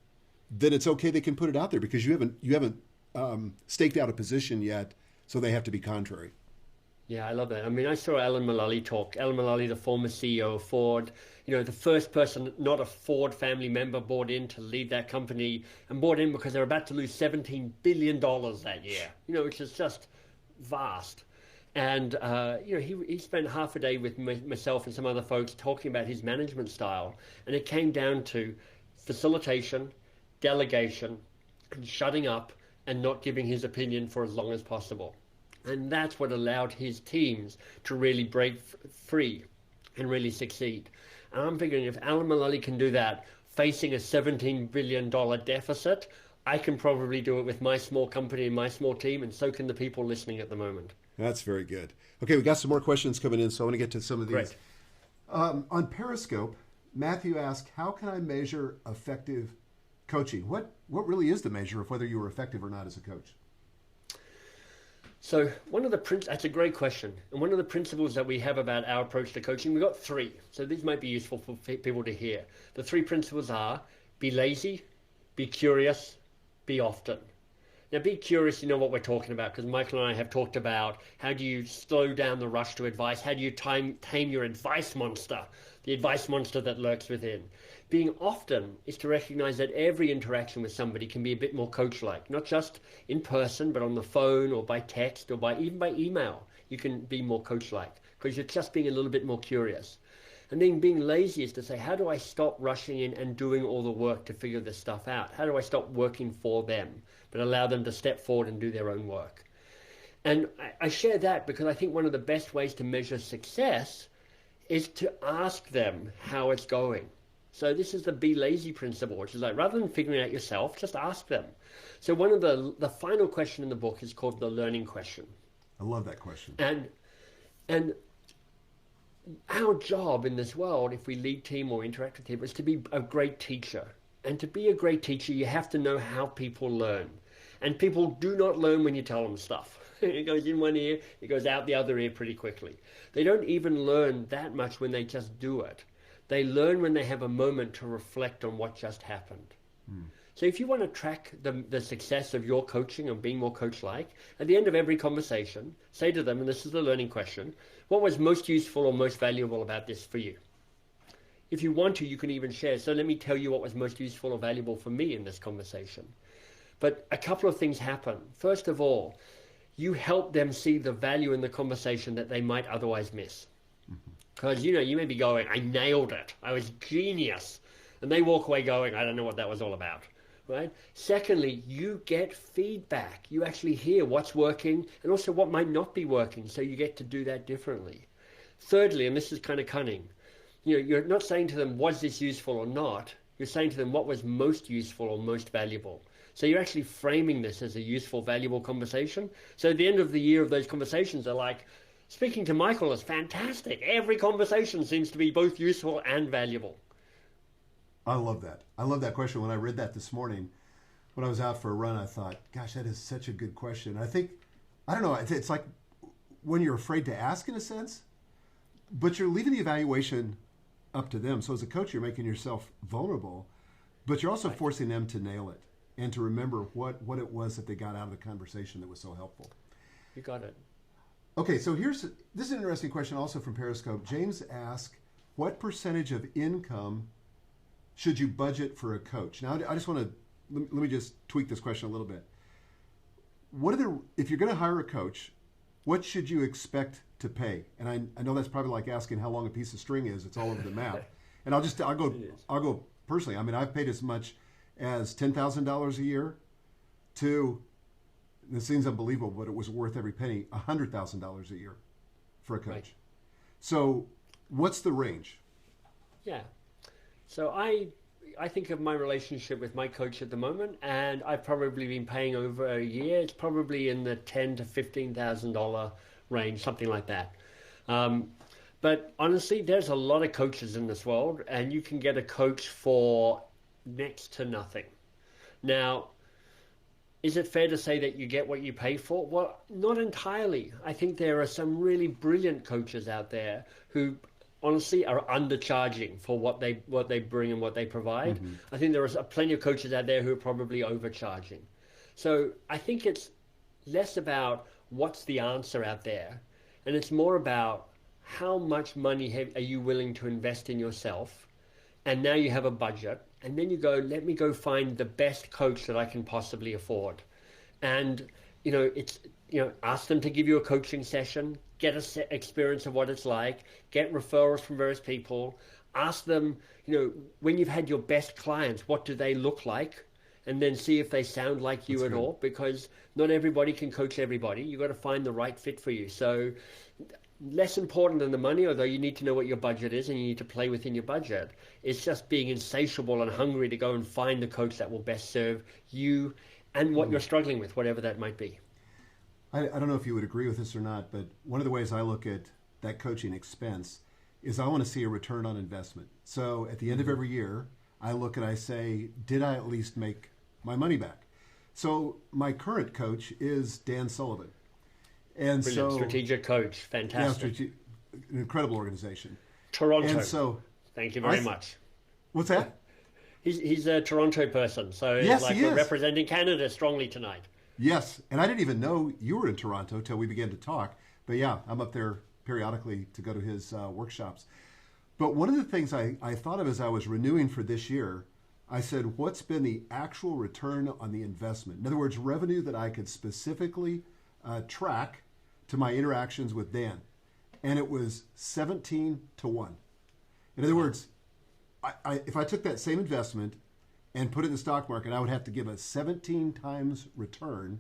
then it's okay. They can put it out there because you haven't staked out a position yet, so they have to be contrary. Yeah, I love that. I mean, I saw Alan Mulally talk. Alan Mulally, the former CEO of Ford, the first person, not a Ford family member, bought in to lead that company and bought in because they're about to lose $17 billion that year, which is just vast. And, he spent half a day with myself and some other folks talking about his management style. And it came down to facilitation, delegation, and shutting up and not giving his opinion for as long as possible. And that's what allowed his teams to really break free and really succeed. And I'm figuring if Alan Mulally can do that, facing a $17 billion deficit, I can probably do it with my small company and my small team, and so can the people listening at the moment. That's very good. Okay, we got some more questions coming in, so I want to get to some of these. Great. On Periscope, Matthew asked, how can I measure effective coaching? What really is the measure of whether you were effective or not as a coach? So that's a great question. And one of the principles that we have about our approach to coaching, we've got three. So these might be useful for people to hear. The three principles are be lazy, be curious, be often. Now, be curious, you know what we're talking about, because Michael and I have talked about how do you slow down the rush to advice? How do you tame your advice monster, the advice monster that lurks within? Being often is to recognize that every interaction with somebody can be a bit more coach-like, not just in person, but on the phone or by text or even by email. You can be more coach-like because you're just being a little bit more curious. And then being lazy is to say, how do I stop rushing in and doing all the work to figure this stuff out? How do I stop working for them, but allow them to step forward and do their own work? And I share that because I think one of the best ways to measure success is to ask them how it's going. So this is the be lazy principle, which is like, rather than figuring it out yourself, just ask them. So one of the final question in the book is called the learning question. I love that question. And our job in this world, if we lead team or interact with people, is to be a great teacher. And to be a great teacher, you have to know how people learn. And people do not learn when you tell them stuff. It goes in one ear, it goes out the other ear pretty quickly. They don't even learn that much when they just do it. They learn when they have a moment to reflect on what just happened. So if you want to track the success of your coaching and being more coach-like, at the end of every conversation, say to them, and this is the learning question, what was most useful or most valuable about this for you? If you want to, you can even share. So let me tell you what was most useful or valuable for me in this conversation. But a couple of things happen. First of all, you help them see the value in the conversation that they might otherwise miss. Because, you may be going, I nailed it. I was genius. And they walk away going, I don't know what that was all about. Right? Secondly, you get feedback. You actually hear what's working and also what might not be working. So you get to do that differently. Thirdly, and this is kind of cunning, you're not saying to them, was this useful or not? You're saying to them what was most useful or most valuable. So you're actually framing this as a useful, valuable conversation. So at the end of the year of those conversations, they're like, speaking to Michael is fantastic. Every conversation seems to be both useful and valuable. I love that. I love that question. When I read that this morning, when I was out for a run, I thought, gosh, that is such a good question. I don't know, it's like when you're afraid to ask in a sense, but you're leaving the evaluation up to them. So as a coach, you're making yourself vulnerable, but you're also forcing them to nail it and to remember what it was that they got out of the conversation that was so helpful. You got it. Okay, so this is an interesting question also from Periscope. James asked, what percentage of income should you budget for a coach? Now, I just want to, let me just tweak this question a little bit. If you're going to hire a coach, what should you expect to pay? And I know that's probably like asking how long a piece of string is. It's all over the map. And I'll go personally. I mean, I've paid as much as $10,000 a year to, this seems unbelievable, but it was worth every penny, $100,000 a year for a coach. Right. So what's the range? Yeah. So I think of my relationship with my coach at the moment, and I've probably been paying over a year. It's probably in the $10,000 to $15,000 range, something like that. But honestly, there's a lot of coaches in this world, and you can get a coach for next to nothing. Now, is it fair to say that you get what you pay for? Well, not entirely. I think there are some really brilliant coaches out there who honestly are undercharging for what they bring and what they provide. Mm-hmm. I think there are plenty of coaches out there who are probably overcharging. So I think it's less about what's the answer out there, and it's more about how much money are you willing to invest in yourself. And now you have a budget, and then you go, let me go find the best coach that I can possibly afford. And ask them to give you a coaching session, get an experience of what it's like, get referrals from various people, ask them, when you've had your best clients, what do they look like? And then see if they sound like you at all, because not everybody can coach everybody. You've got to find the right fit for you. So less important than the money, although you need to know what your budget is and you need to play within your budget. It's just being insatiable and hungry to go and find the coach that will best serve you and what you're struggling with, whatever that might be. I don't know if you would agree with this or not, but one of the ways I look at that coaching expense is I want to see a return on investment. So at the end of every year, I look and I say, did I at least make my money back? So my current coach is Dan Sullivan. And brilliant, strategic coach, fantastic. Yeah, an incredible organization. Toronto. And so, thank you very much. What's that? He's a Toronto person, so yes, we're representing Canada strongly tonight. Yes, and I didn't even know you were in Toronto till we began to talk. But yeah, I'm up there periodically to go to his workshops. But one of the things I thought of as I was renewing for this year, I said, what's been the actual return on the investment? In other words, revenue that I could specifically track to my interactions with Dan. And it was 17 to 1. In other words, if I took that same investment and put it in the stock market, I would have to give a 17 times return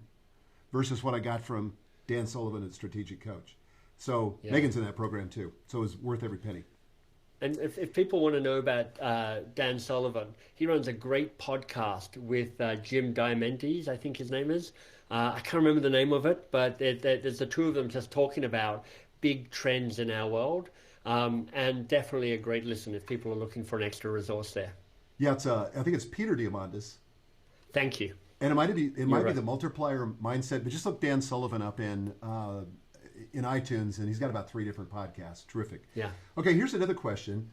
versus what I got from Dan Sullivan at Strategic Coach. So Megan's in that program too. So it was worth every penny. And if people want to know about Dan Sullivan, he runs a great podcast with Jim Diamandis, I think his name is. I can't remember the name of it, but there's the two of them just talking about big trends in our world. And definitely a great listen if people are looking for an extra resource there. Yeah, I think it's Peter Diamandis. Thank you. And it might be the multiplier mindset, but just look Dan Sullivan up in iTunes, and he's got about 3 different podcasts. Terrific. Yeah. Okay, here's another question.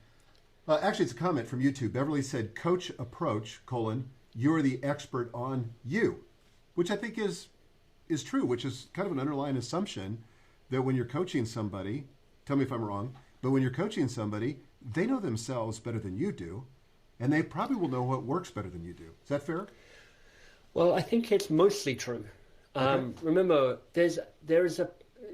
Actually, it's a comment from YouTube. Beverly said, Coach approach, you're the expert on you, which I think is true, which is kind of an underlying assumption that when you're coaching somebody, tell me if I'm wrong, but when you're coaching somebody, they know themselves better than you do, and they probably will know what works better than you do. Is that fair? Well, I think it's mostly true. Okay. Remember,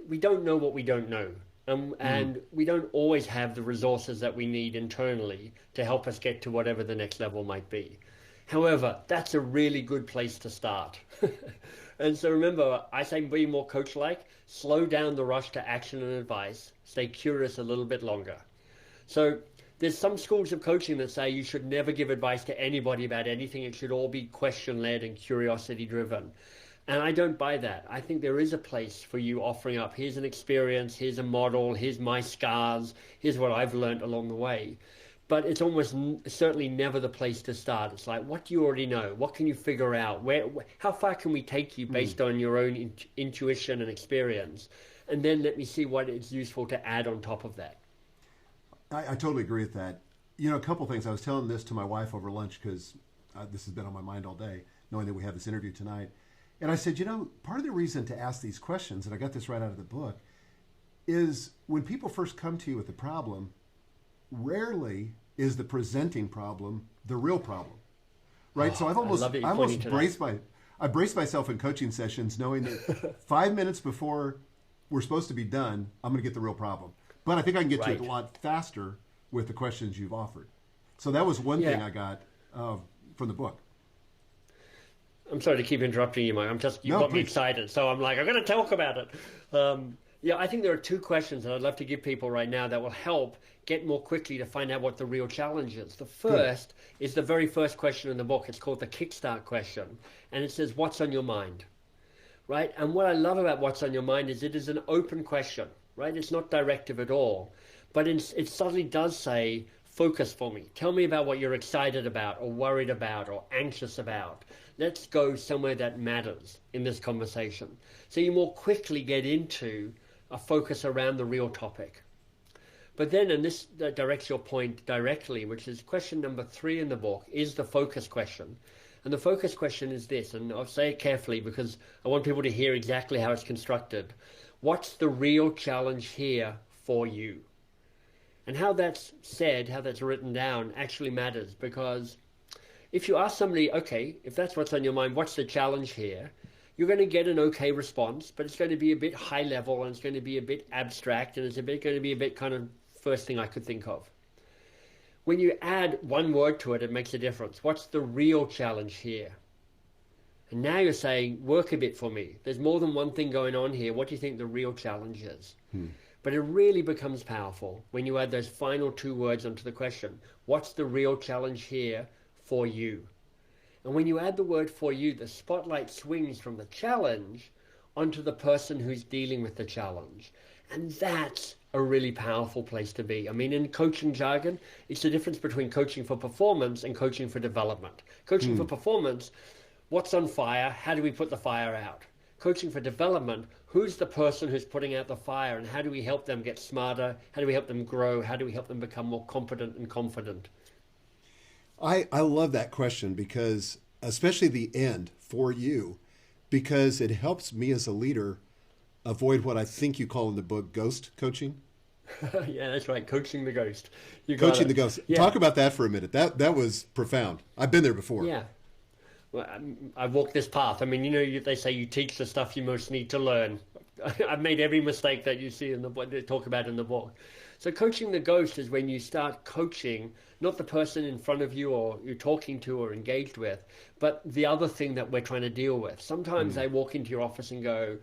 we don't know what we don't know. And we don't always have the resources that we need internally to help us get to whatever the next level might be. However, that's a really good place to start. And so remember, I say be more coach-like, slow down the rush to action and advice, stay curious a little bit longer. So there's some schools of coaching that say you should never give advice to anybody about anything. It should all be question-led and curiosity-driven. And I don't buy that. I think there is a place for you offering up, here's an experience, here's a model, here's my scars, here's what I've learned along the way. But it's almost certainly never the place to start. It's like, what do you already know? What can you figure out? How far can we take you based on your own intuition and experience? And then let me see what is useful to add on top of that. I totally agree with that. You know, a couple things. I was telling this to my wife over lunch because this has been on my mind all day, knowing that we have this interview tonight. And I said, you know, part of the reason to ask these questions, and I got this right out of the book, is when people first come to you with a problem, rarely is the presenting problem the real problem, right? So I almost braced myself in coaching sessions knowing that 5 minutes before we're supposed to be done, I'm going to get the real problem. But I think I can get to it a lot faster with the questions you've offered. So that was one thing I got from the book. I'm sorry to keep interrupting you, Mike. You got me excited. So I'm like, I'm going to talk about it. I think there are two questions that I'd love to give people right now that will help get more quickly to find out what the real challenge is. The first is the very first question in the book. It's called the Kickstart Question. And it says, what's on your mind? Right? And what I love about what's on your mind is it is an open question, right? It's not directive at all. But it suddenly does say, focus for me. Tell me about what you're excited about or worried about or anxious about. Let's go somewhere that matters in this conversation. So you more quickly get into a focus around the real topic. But then, and this directs your point directly, which is question number 3 in the book, is the focus question. And the focus question is this, and I'll say it carefully because I want people to hear exactly how it's constructed. What's the real challenge here for you? And how that's said, how that's written down actually matters, because if you ask somebody, okay, if that's what's on your mind, what's the challenge here? You're going to get an okay response, but it's going to be a bit high level and it's going to be a bit abstract and it's going to be a bit kind of first thing I could think of. When you add one word to it, it makes a difference. What's the real challenge here? And now you're saying, work a bit for me. There's more than one thing going on here. What do you think the real challenge is? But it really becomes powerful when you add those final 2 words onto the question. What's the real challenge here for you? And when you add the word for you, the spotlight swings from the challenge onto the person who's dealing with the challenge. And that's a really powerful place to be. I mean, in coaching jargon, it's the difference between coaching for performance and coaching for development. Coaching for performance, what's on fire? How do we put the fire out? Coaching for development, who's the person who's putting out the fire and how do we help them get smarter? How do we help them grow? How do we help them become more competent and confident? I love that question because, especially the end, for you, because it helps me as a leader avoid what I think you call in the book ghost coaching. Yeah, that's right. Coaching the ghost. Coaching the ghost. Yeah. Talk about that for a minute. That was profound. I've been there before. Yeah. Well, I walked this path. I mean, they say you teach the stuff you most need to learn. I've made every mistake that you see in the book, they talk about in the book. So coaching the ghost is when you start coaching, not the person in front of you or you're talking to or engaged with, but the other thing that we're trying to deal with. Sometimes they walk into your office and go,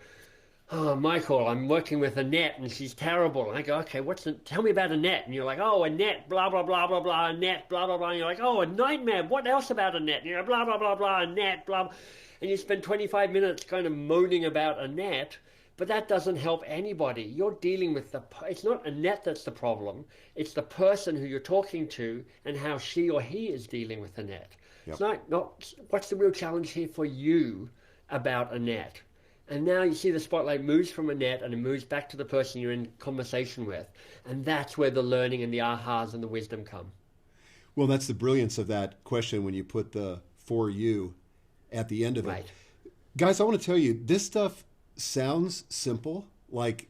oh, Michael, I'm working with Annette and she's terrible. And I go, okay, tell me about Annette. And you're like, oh, Annette, blah, blah, blah, blah, blah, Annette, blah, blah, blah. And you're like, oh, a nightmare. What else about Annette? And you're like, blah, blah, blah, blah, Annette, blah, blah. And you spend 25 minutes kind of moaning about Annette, but that doesn't help anybody. You're dealing with it's not Annette that's the problem. It's the person who you're talking to and how she or he is dealing with Annette. Yep. It's not what's the real challenge here for you about Annette? And now you see the spotlight moves from Annette and it moves back to the person you're in conversation with. And that's where the learning and the ahas and the wisdom come. Well, that's the brilliance of that question when you put the for you at the end of Right. it. Guys, I want to tell you, this stuff sounds simple, and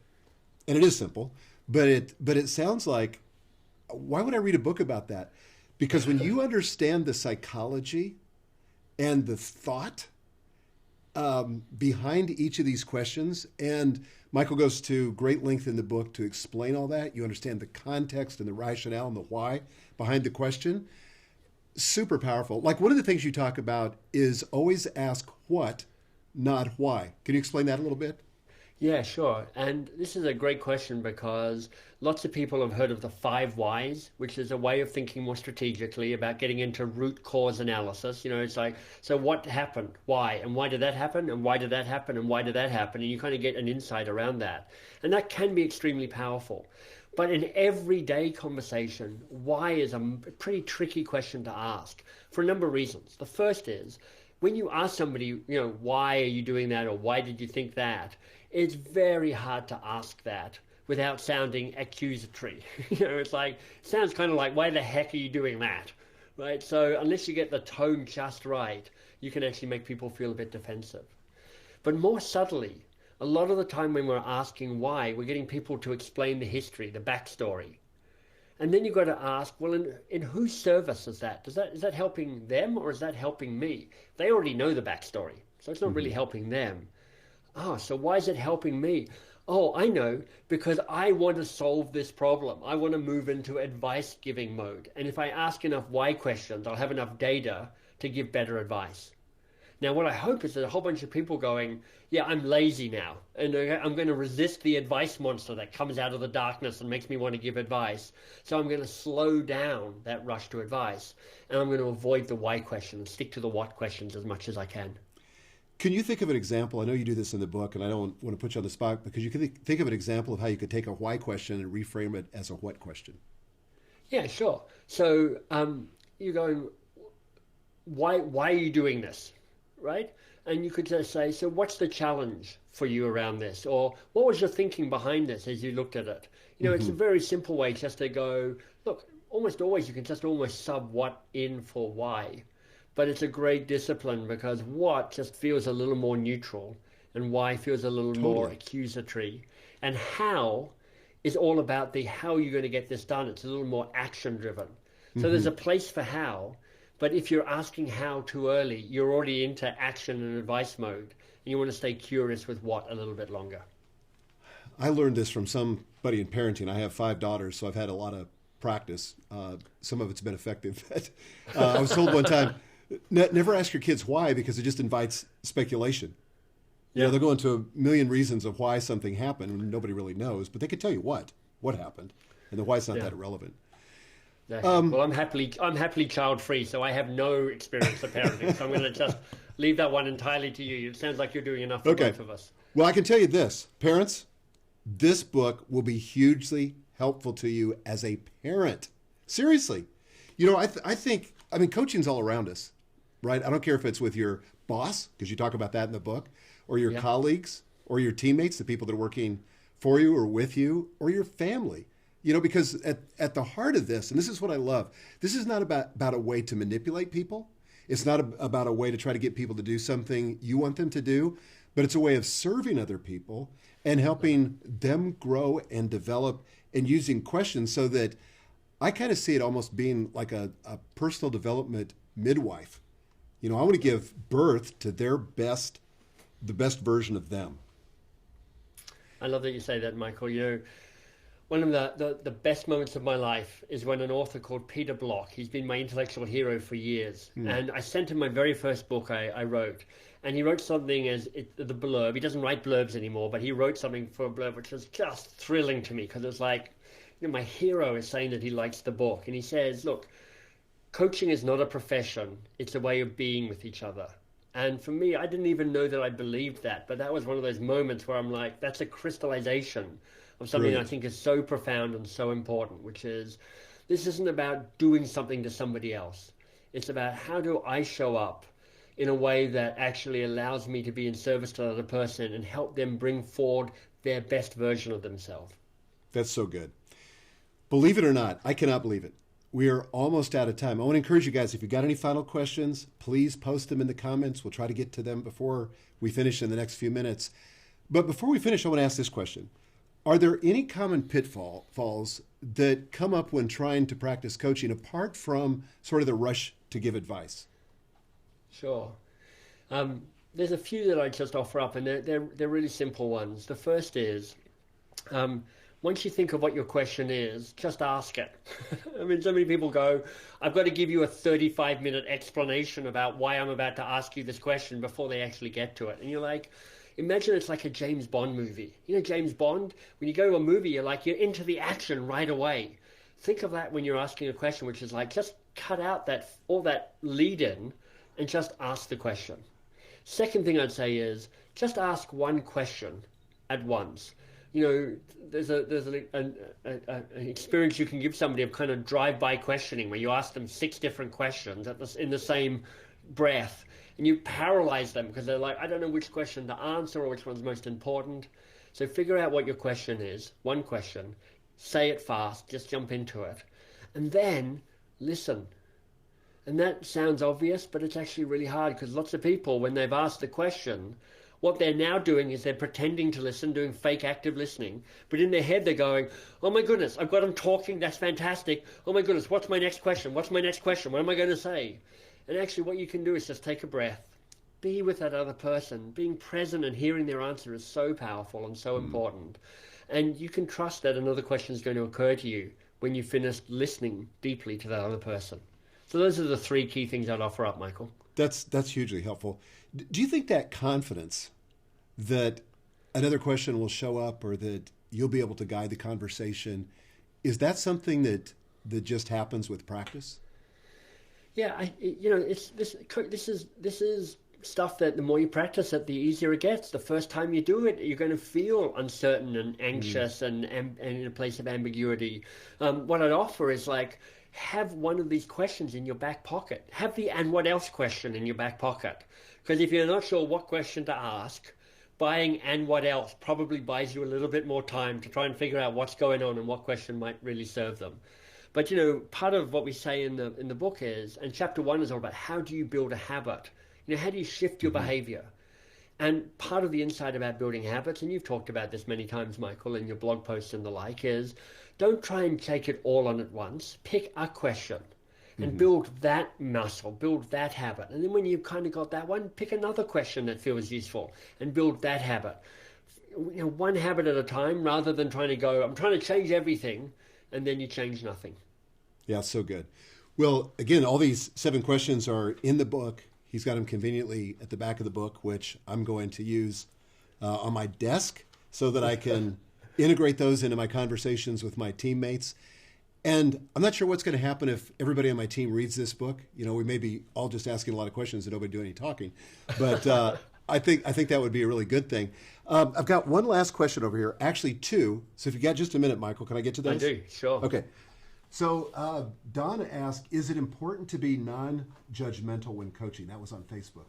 it is simple, but it sounds like, why would I read a book about that? Because when you understand the psychology and the thought behind each of these questions, and Michael goes to great length in the book to explain all that, you understand the context and the rationale and the why behind the question. Super powerful. Like, one of the things you talk about is always ask what, not why. Can you explain that a little bit? Yeah, sure. And this is a great question because lots of people have heard of the 5 whys, which is a way of thinking more strategically about getting into root cause analysis. It's like, so what happened? Why? And why did that happen? And why did that happen? And why did that happen? And you kind of get an insight around that. And that can be extremely powerful. But in everyday conversation, why is a pretty tricky question to ask for a number of reasons. The first is, when you ask somebody, why are you doing that? Or why did you think that? It's very hard to ask that without sounding accusatory. It's like, it sounds kind of like, why the heck are you doing that? Right? So unless you get the tone just right, you can actually make people feel a bit defensive. But more subtly, a lot of the time when we're asking why, we're getting people to explain the history, the backstory. And then you've got to ask, well, in whose service is that? Is that helping them, or is that helping me? They already know the backstory, so it's not really helping them. Oh, so why is it helping me? Oh, I know, because I want to solve this problem. I want to move into advice-giving mode. And if I ask enough why questions, I'll have enough data to give better advice. Now, what I hope is that a whole bunch of people going, yeah, I'm lazy now, and I'm going to resist the advice monster that comes out of the darkness and makes me want to give advice. So I'm going to slow down that rush to advice, and I'm going to avoid the why question and stick to the what questions as much as I can. Can you think of an example? I know you do this in the book, and I don't want to put you on the spot, because you can think of an example of how you could take a why question and reframe it as a what question. Yeah, sure. So you're going, why are you doing this, right? And you could just say, so what's the challenge for you around this? Or what was your thinking behind this as you looked at it? It's a very simple way just to go, look, almost always you can just almost sub what in for why. But it's a great discipline because what just feels a little more neutral and why feels a little more accusatory. And how is all about the how you're going to get this done. It's a little more action driven. So there's a place for how, but if you're asking how too early, you're already into action and advice mode. And you want to stay curious with what a little bit longer. I learned this from somebody in parenting. I have 5 daughters, so I've had a lot of practice. Some of it's been effective. I was told one time, never ask your kids why, because it just invites speculation. Yeah. They'll go into a million reasons of why something happened and nobody really knows, but they could tell you what happened, and the why's not that irrelevant. Well, I'm happily child-free, so I have no experience of parenting. So I'm going to just leave that one entirely to you. It sounds like you're doing enough for both of us. Well, I can tell you this, parents, this book will be hugely helpful to you as a parent. Seriously. I think coaching's all around us, right? I don't care if it's with your boss, because you talk about that in the book, or your colleagues, or your teammates, the people that are working for you or with you, or your family. Because at the heart of this, and this is what I love, this is not about a way to manipulate people. It's not about a way to try to get people to do something you want them to do, but it's a way of serving other people and helping them grow and develop, and using questions so that I kind of see it almost being like a personal development midwife. I want to give birth to the best version of them. I love that you say that, Michael. One of the best moments of my life is when an author called Peter Block, he's been my intellectual hero for years, and I sent him my very first book I wrote, and he wrote something as the blurb. He doesn't write blurbs anymore, but he wrote something for a blurb which was just thrilling to me, because it's like, my hero is saying that he likes the book, and he says, look, coaching is not a profession, it's a way of being with each other. And for me, I didn't even know that I believed that, but that was one of those moments where I'm like, that's a crystallization of something that I think is so profound and so important, which is, this isn't about doing something to somebody else. It's about, how do I show up in a way that actually allows me to be in service to another person and help them bring forward their best version of themselves. That's so good. Believe it or not, I cannot believe it. we are almost out of time. I want to encourage you guys, if you've got any final questions, please post them in the comments. We'll try to get to them before we finish in the next few minutes. But before we finish, I want to ask this question. Are there any common pitfalls that come up when trying to practice coaching, apart from sort of the rush to give advice? Sure. There's a few that I just offer up, and they're really simple ones. The first is, once you think of what your question is, just ask it. I mean, so many people go, I've got to give you a 35-minute explanation about why I'm about to ask you this question before they actually get to it. And you're like, imagine it's like a James Bond movie. You know, James Bond, when you go to a movie, you're into the action right away. Think of that when you're asking a question, which is like, just cut out all that lead in and just ask the question. Second thing I'd say is, just ask one question at once. You know, there's an experience you can give somebody of kind of drive-by questioning, where you ask them 6 different questions in the same breath, and you paralyze them because they're like, I don't know which question to answer or which one's most important. So figure out what your question is, one question, say it fast, just jump into it, and then listen. And that sounds obvious, but it's actually really hard, because lots of people, when they've asked the question, what they're now doing is they're pretending to listen, doing fake active listening. But in their head, they're going, oh my goodness, I've got them talking. That's fantastic. Oh my goodness, what's my next question? What's my next question? What am I going to say? And actually what you can do is just take a breath. Be with that other person. Being present and hearing their answer is so powerful and so important. And you can trust that another question is going to occur to you when you finish listening deeply to that other person. So those are the 3 key things I'd offer up, Michael. That's hugely helpful. Do you think that confidence that another question will show up, or that you'll be able to guide the conversation, is that something that just happens with practice? Yeah, it's this is stuff that the more you practice it, the easier it gets. The first time you do it, you're going to feel uncertain and anxious and in a place of ambiguity. What I'd offer is like, have one of these questions in your back pocket. Have the and what else question in your back pocket. Because if you're not sure what question to ask, buying and what else probably buys you a little bit more time to try and figure out what's going on and what question might really serve them. But, you know, part of what we say in the book is, and chapter 1 is all about, how do you build a habit? You know, how do you shift your behavior? And part of the insight about building habits, and you've talked about this many times, Michael, in your blog posts and the like, is don't try and take it all on at once. Pick a question and build that muscle, build that habit. And then when you've kind of got that one, pick another question that feels useful and build that habit. You know, one habit at a time, rather than trying to go, I'm trying to change everything, and then you change nothing. Yeah, so good. Well, again, all these 7 questions are in the book. He's got them conveniently at the back of the book, which I'm going to use on my desk so that I can integrate those into my conversations with my teammates. And I'm not sure what's going to happen if everybody on my team reads this book. You know, we may be all just asking a lot of questions and nobody doing any talking. But I think that would be a really good thing. I've got one last question over here, actually 2. So if you got just a minute, Michael, can I get to those? I do, sure. Okay. So Don asked, is it important to be non-judgmental when coaching? That was on Facebook.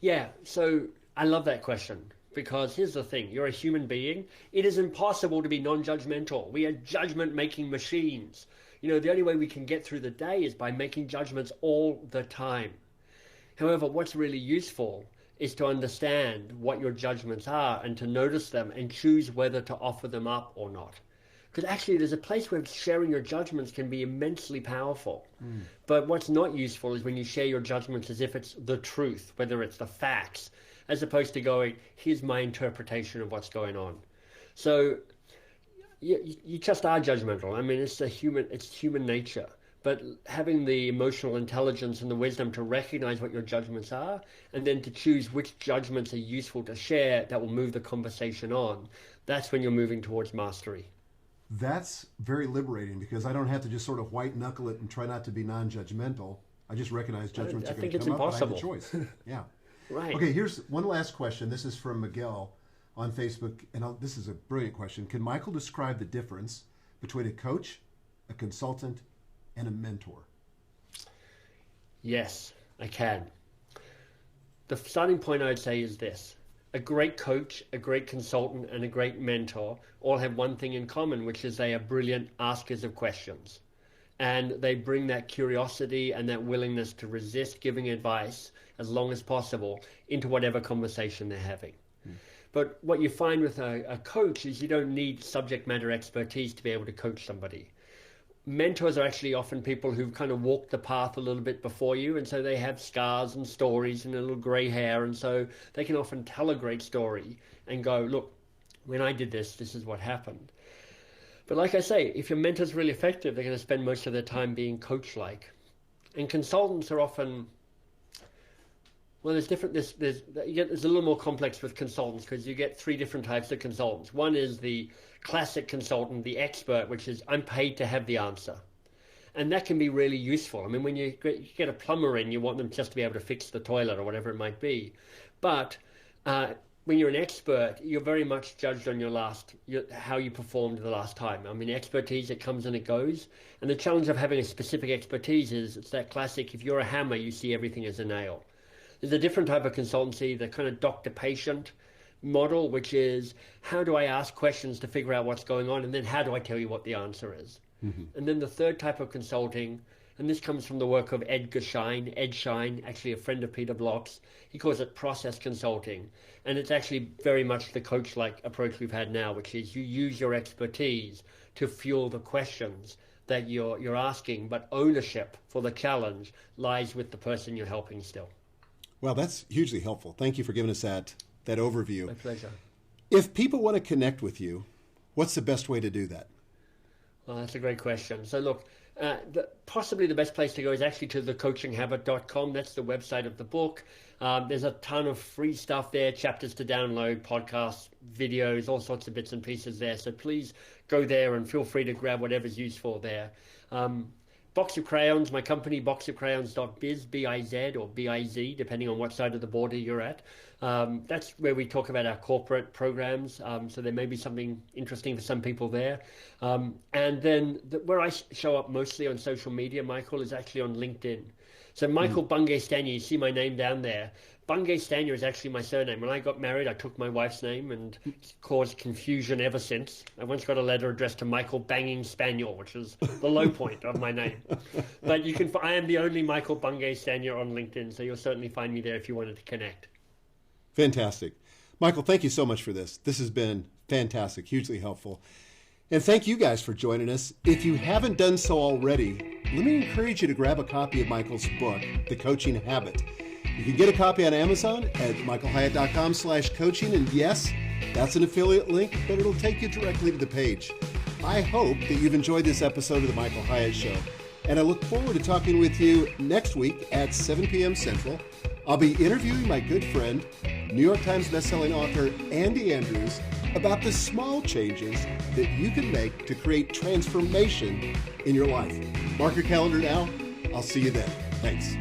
Yeah, so I love that question, because here's the thing. You're a human being. It is impossible to be non-judgmental. We are judgment-making machines. You know, the only way we can get through the day is by making judgments all the time. However, what's really useful is to understand what your judgments are and to notice them and choose whether to offer them up or not. Because actually there's a place where sharing your judgments can be immensely powerful. But what's not useful is when you share your judgments as if it's the truth, whether it's the facts, as opposed to going, here's my interpretation of what's going on. So you just are judgmental. I mean, it's human nature. But having the emotional intelligence and the wisdom to recognize what your judgments are, and then to choose which judgments are useful to share that will move the conversation on, that's when you're moving towards mastery. That's very liberating, because I don't have to just sort of white knuckle it and try not to be non-judgmental. I just recognize judgments are going to come up, and I have a choice. Yeah. Right. Okay, here's one last question. This is from Miguel on Facebook, and this is a brilliant question. Can Michael describe the difference between a coach, a consultant, and a mentor? Yes, I can. The starting point I would say is this. A great coach, a great consultant, and a great mentor all have one thing in common, which is they are brilliant askers of questions. and they bring that curiosity and that willingness to resist giving advice as long as possible into whatever conversation they're having. But what you find with a coach is you don't need subject matter expertise to be able to coach somebody. Mentors are actually often people who've kind of walked the path a little bit before you, and so they have scars and stories and a little gray hair, and so they can often tell a great story and go, look, when I did this, this is what happened. But like I say, if your mentor's really effective, they're going to spend most of their time being coach-like. And consultants are often... Well, there's a little more complex with consultants because you get three different types of consultants. One is the classic consultant, the expert, which is I'm paid to have the answer. And that can be really useful. I mean, when you get a plumber in, you want them just to be able to fix the toilet or whatever it might be. But when you're an expert, you're very much judged on how you performed the last time. I mean, expertise, it comes and it goes. And the challenge of having a specific expertise is it's that classic, if you're a hammer, you see everything as a nail. There's a different type of consultancy, the kind of doctor-patient model, which is how do I ask questions to figure out what's going on, and then how do I tell you what the answer is? Mm-hmm. And then the third type of consulting, and this comes from the work of Ed Schein, actually a friend of Peter Block's. He calls it process consulting. And it's actually very much the coach-like approach we've had now, which is you use your expertise to fuel the questions that you're asking, but ownership for the challenge lies with the person you're helping still. Well, that's hugely helpful. Thank you for giving us that overview. My pleasure. If people want to connect with you, what's the best way to do that? Well, that's a great question. So look, possibly the best place to go is actually to thecoachinghabit.com. That's the website of the book. There's a ton of free stuff there, chapters to download, podcasts, videos, all sorts of bits and pieces there. So please go there and feel free to grab whatever's useful there. Box of Crayons, my company, boxofcrayons.biz, B-I-Z or B-I-Z, depending on what side of the border you're at. That's where we talk about our corporate programs. So there may be something interesting for some people there. And then where I show up mostly on social media, Michael, is actually on LinkedIn. So Michael Bungay Stanier, you see my name down there. Bungay Stanier is actually my surname. When I got married, I took my wife's name, and it's caused confusion ever since. I once got a letter addressed to Michael Banging Spaniel, which is the low point of my name. But I am the only Michael Bungay Stanier on LinkedIn, so you'll certainly find me there if you wanted to connect. Fantastic. Michael, thank you so much for this. This has been fantastic, hugely helpful. And thank you guys for joining us. If you haven't done so already, let me encourage you to grab a copy of Michael's book, The Coaching Habit. You can get a copy on Amazon at michaelhyatt.com/coaching. And yes, that's an affiliate link, but it'll take you directly to the page. I hope that you've enjoyed this episode of The Michael Hyatt Show. And I look forward to talking with you next week at 7 p.m. Central. I'll be interviewing my good friend, New York Times bestselling author Andy Andrews, about the small changes that you can make to create transformation in your life. Mark your calendar now. I'll see you then. Thanks.